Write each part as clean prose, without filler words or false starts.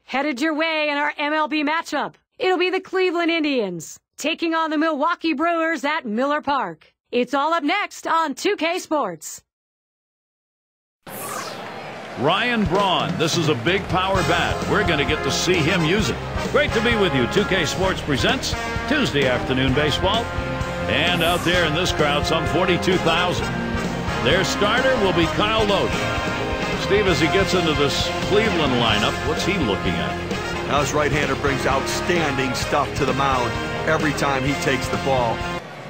Headed your way in our MLB matchup. It'll be the Cleveland Indians taking on the Milwaukee Brewers at Miller Park. It's all up next on 2K Sports. Ryan Braun, this is a big power bat. We're going to get to see him use it. Great to be with you. 2K Sports presents Tuesday afternoon baseball. And out there in this crowd, some 42,000. Their starter will be Kyle Lohse. Steve, as he gets into this Cleveland lineup, what's he looking at? Now his right-hander brings outstanding stuff to the mound every time he takes the ball.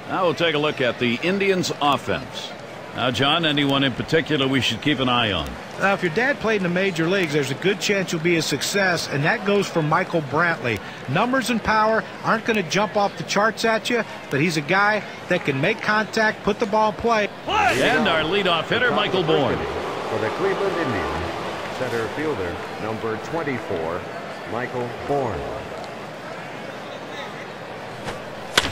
Now we'll take a look at the Indians' offense. Now, John, anyone in particular we should keep an eye on? Now, if your dad played in the major leagues, there's a good chance you'll be a success, and that goes for Michael Brantley. Numbers and power aren't going to jump off the charts at you, but he's a guy that can make contact, put the ball in play. And our leadoff hitter, Michael Bourne. For the Cleveland Indians, center fielder, number 24, Michael Bourne.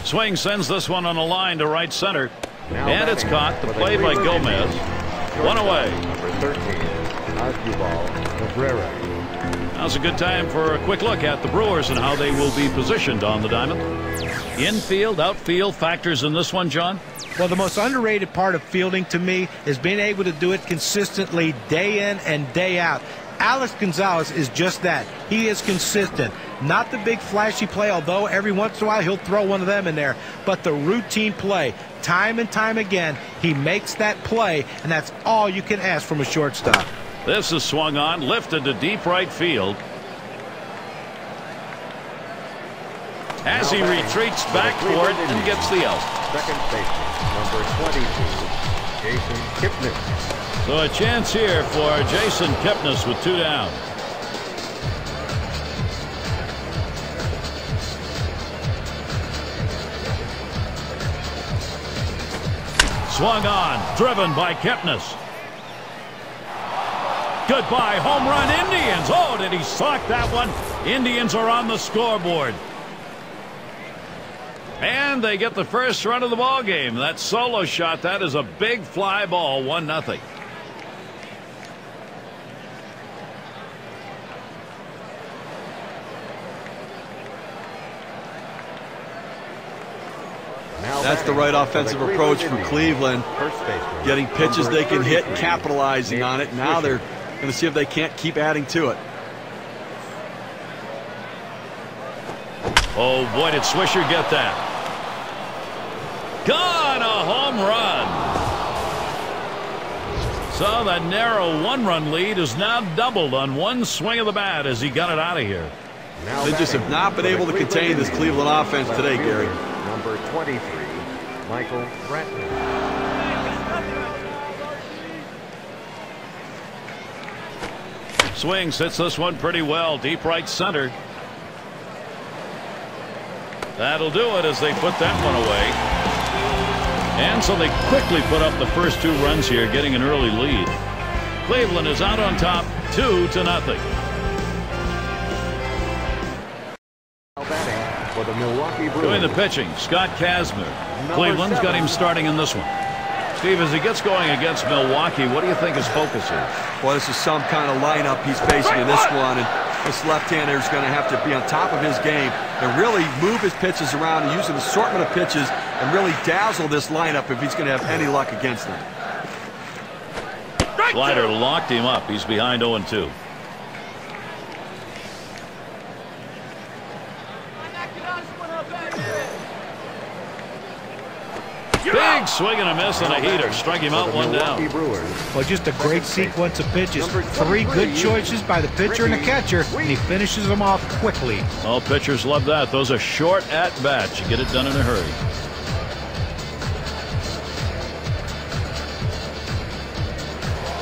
Swing sends this one on a line to right center. Now and it's caught. The play by Gomez. One away. Number 13, Asdrubal Cabrera. Now's a good time for a quick look at the Brewers and how they will be positioned on the diamond. Infield, outfield factors in this one, John? Well, the most underrated part of fielding to me is being able to do it consistently day in and day out. Alex Gonzalez is just that. He is consistent. Not the big flashy play, although every once in a while he'll throw one of them in there, but the routine play. Time and time again, he makes that play, and that's all you can ask from a shortstop. This is swung on, lifted to deep right field. As he retreats back for it and gets the out. Second baseman, number 22, Jason Kipnis. So a chance here for Jason Kipnis with 2 down. Swung on, driven by Kipnis. Goodbye, home run, Indians. Oh, did he sock that one? Indians are on the scoreboard. And they get the first run of the ball game. That solo shot, that is a big fly ball, 1-0. That's the right offensive approach for Cleveland. Getting pitches they can hit, capitalizing on it. Now they're going to see if they can't keep adding to it. Oh, boy, did Swisher get that. Gone, a home run. So the narrow 1-run lead is now doubled on one swing of the bat as he got it out of here. They just have not been able to contain this Cleveland offense today, Gary. Number 23, Michael Brantley. Swing hits this one pretty well, deep right center. That'll do it as they put that one away. And so they quickly put up the first 2 runs here, getting an early lead. Cleveland is out on top, 2-0. For the Milwaukee Brewers. Doing the pitching, Scott Kazmir. Cleveland's got him starting in this one. Steve, as he gets going against Milwaukee, what do you think his focus is? Well, this is some kind of lineup he's facing in this one, and this left-hander is going to have to be on top of his game and really move his pitches around and use an assortment of pitches and really dazzle this lineup if he's going to have any luck against them. Slider locked him up. He's behind 0-2. Big swing and a miss and a heater. Struck him out, 1 down. Well, just a great sequence of pitches. 3 good choices by the pitcher and the catcher, and he finishes them off quickly. All pitchers love that. Those are short at-bats. You get it done in a hurry.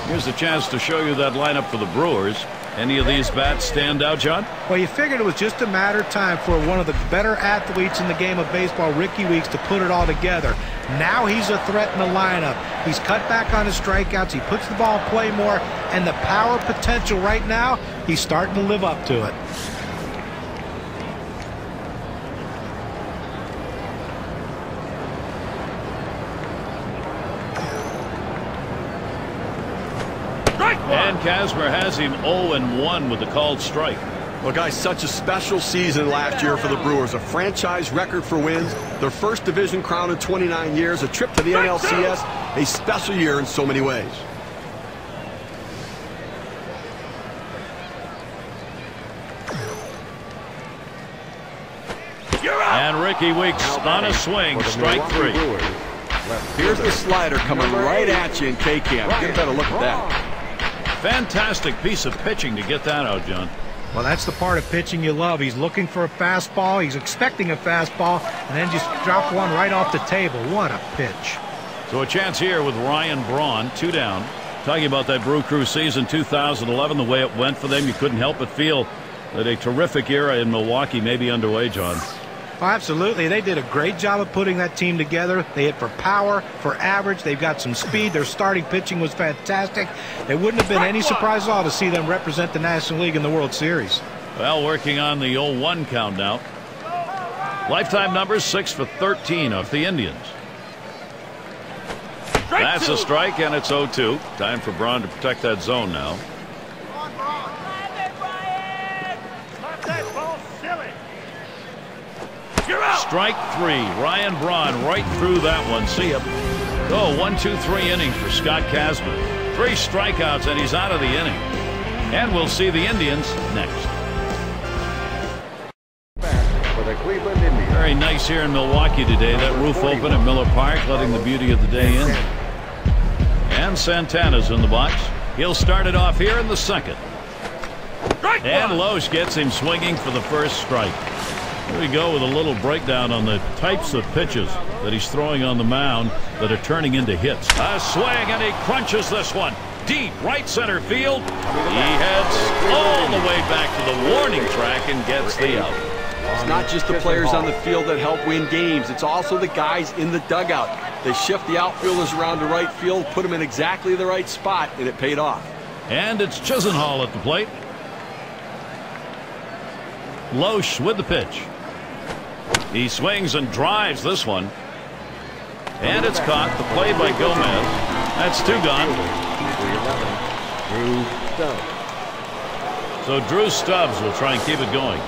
Here's a chance to show you that lineup for the Brewers. Any of these bats stand out, John? Well, you figured it was just a matter of time for one of the better athletes in the game of baseball, Ricky Weeks, to put it all together. Now he's a threat in the lineup. He's cut back on his strikeouts. He puts the ball in play more, and the power potential right now, he's starting to live up to it. And Kazmir has him 0-1 with the called strike. Well, guys, such a special season last year for the Brewers. A franchise record for wins, their first division crown in 29 years, a trip to the NLCS, a special year in so many ways. And Ricky Weeks on a swing, strike 3. Here's the slider coming right at you in K-Camp. Get a better look at that. Fantastic piece of pitching to get that out, John. Well, that's the part of pitching you love. He's looking for a fastball. He's expecting a fastball, and then just drop one right off the table. What a pitch. So a chance here with Ryan Braun, 2 down. Talking about that Brew Crew season 2011, the way it went for them, you couldn't help but feel that a terrific era in Milwaukee may be underway, John. Oh, absolutely. They did a great job of putting that team together. They hit for power, for average. They've got some speed. Their starting pitching was fantastic. It wouldn't have been any surprise at all to see them represent the National League in the World Series. Well, working on the 0-1 count now. Lifetime numbers 6 for 13 off the Indians. That's a strike, and it's 0-2. Time for Braun to protect that zone now. Strike 3. Ryan Braun right through that one. See ya. Oh, 1, 2, 3 innings for Scott Kazma. 3 strikeouts, and he's out of the inning. And we'll see the Indians next. For the Cleveland Indians. Very nice here in Milwaukee today. That roof open at Miller Park, letting the beauty of the day in. And Santana's in the box. He'll start it off here in the second. And Lohse gets him swinging for the first strike. Here we go with a little breakdown on the types of pitches that he's throwing on the mound that are turning into hits. A swing, and he crunches this one. Deep right center field. He heads all the way back to the warning track and gets the out. It's not just the players on the field that help win games. It's also the guys in the dugout. They shift the outfielders around to right field, put them in exactly the right spot, and it paid off. And it's Chisenhall at the plate. Lohse with the pitch. He swings and drives this one. And it's caught. The play by Gomez. That's 2 gone. So Drew Stubbs will try and keep it going.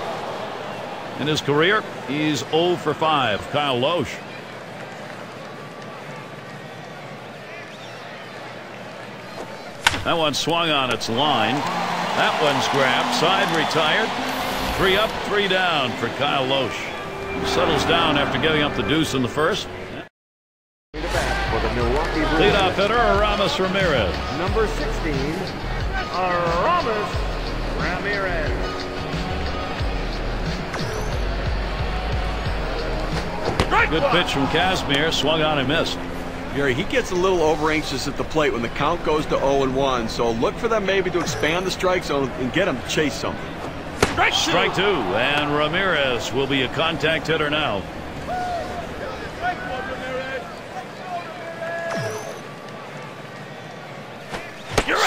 In his career, he's 0 for 5. Kyle Lohse. That one swung on its line. That one's grabbed. Side retired. 3 up, 3 down for Kyle Lohse. He settles down after giving up the deuce in the first. Leadoff hitter, Aramis Ramirez. Number 16, Aramis Ramirez. Good pitch from Kazmir. Swung on and missed. Gary, he gets a little over anxious at the plate when the count goes to 0-1. So look for them maybe to expand the strike zone and get him to chase something. Strike 2, and Ramirez will be a contact hitter now.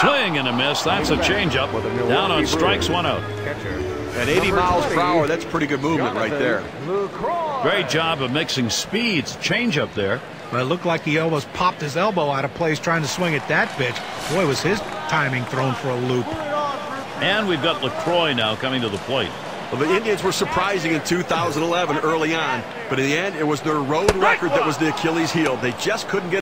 Swing and a miss. That's a changeup. Down on strikes, 1 out. At 80 miles per hour, that's pretty good movement right there. Great job of mixing speeds. Changeup there. Well, it looked like he almost popped his elbow out of place trying to swing at that pitch. Boy, was his timing thrown for a loop. And we've got LaCroix now coming to the plate. Well, the Indians were surprising in 2011 early on, but in the end, it was their road record that was the Achilles heel. They just couldn't get